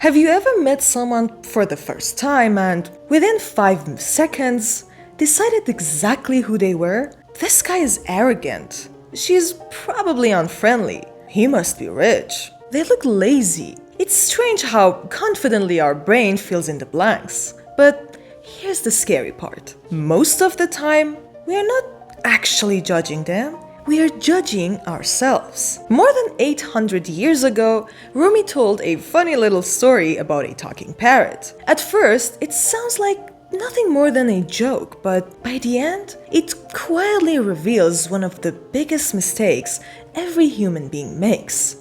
Have you ever met someone for the first time and within 5 seconds decided exactly who they were? This guy is arrogant. She's probably unfriendly. He must be rich. They look lazy. It's strange how confidently our brain fills in the blanks. But here's the scary part. Most of the time, we are not actually judging them. We are judging ourselves. More than 800 years ago, Rumi told a funny little story about a talking parrot. At first, it sounds like nothing more than a joke, but by the end, it quietly reveals one of the biggest mistakes every human being makes.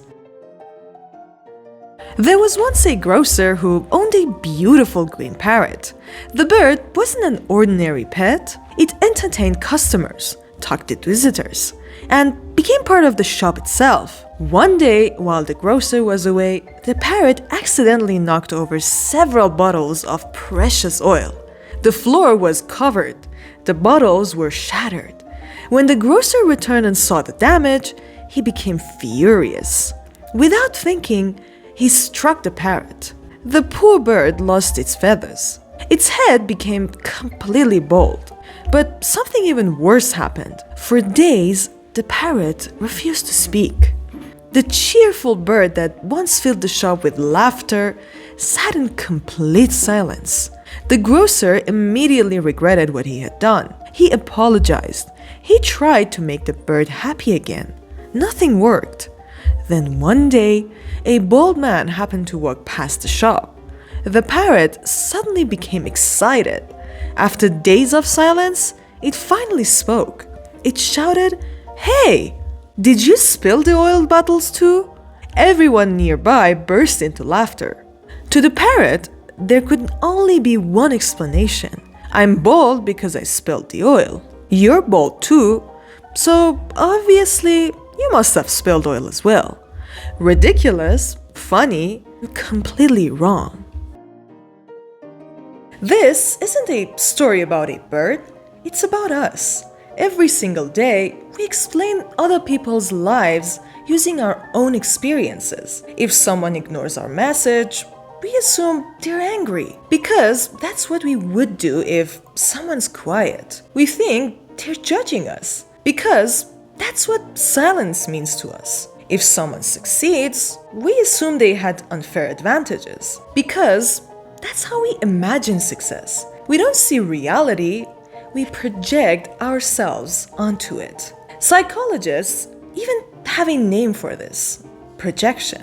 There was once a grocer who owned a beautiful green parrot. The bird wasn't an ordinary pet. It entertained customers, talked to visitors, and became part of the shop itself. One day, while the grocer was away, the parrot accidentally knocked over several bottles of precious oil. The floor was covered. The bottles were shattered. When the grocer returned and saw the damage, he became furious. Without thinking, he struck the parrot. The poor bird lost its feathers. Its head became completely bald. But something even worse happened. For days, the parrot refused to speak. The cheerful bird that once filled the shop with laughter sat in complete silence. The grocer immediately regretted what he had done. He apologized. He tried to make the bird happy again. Nothing worked. Then one day, a bald man happened to walk past the shop. The parrot suddenly became excited. After days of silence, it finally spoke. It shouted, "Hey, did you spill the oil bottles too?" Everyone nearby burst into laughter. To the parrot, there could only be one explanation. I'm bald because I spilled the oil. You're bald too, so obviously you must have spilled oil as well. Ridiculous, funny, completely wrong. This isn't a story about a bird, it's about us. Every single day, we explain other people's lives using our own experiences. If someone ignores our message, we assume they're angry, because that's what we would do if someone's quiet. We think they're judging us, because that's what silence means to us. If someone succeeds, we assume they had unfair advantages, because that's how we imagine success. We don't see reality, we project ourselves onto it. Psychologists even have a name for this: projection.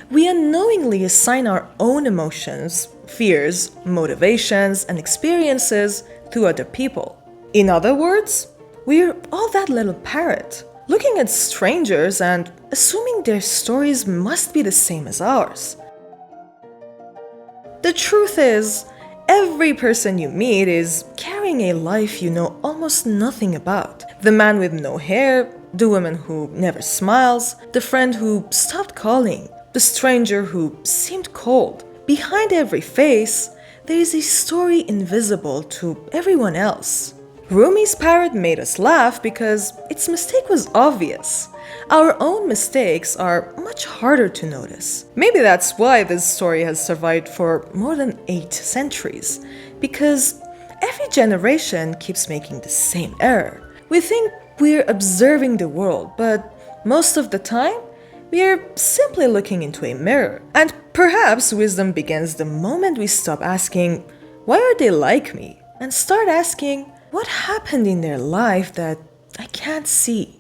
We unknowingly assign our own emotions, fears, motivations, and experiences to other people. In other words, we're all that little parrot, looking at strangers and assuming their stories must be the same as ours. The truth is, every person you meet is carrying a life you know almost nothing about. The man with no hair, the woman who never smiles, the friend who stopped calling, the stranger who seemed cold. Behind every face, there is a story invisible to everyone else. Rumi's parrot made us laugh because its mistake was obvious. Our own mistakes are much harder to notice. Maybe that's why this story has survived for more than 8 centuries, because every generation keeps making the same error. We think we're observing the world, but most of the time, we're simply looking into a mirror. And perhaps wisdom begins the moment we stop asking, "Why are they like me?" and start asking, "What happened in their life that I can't see?"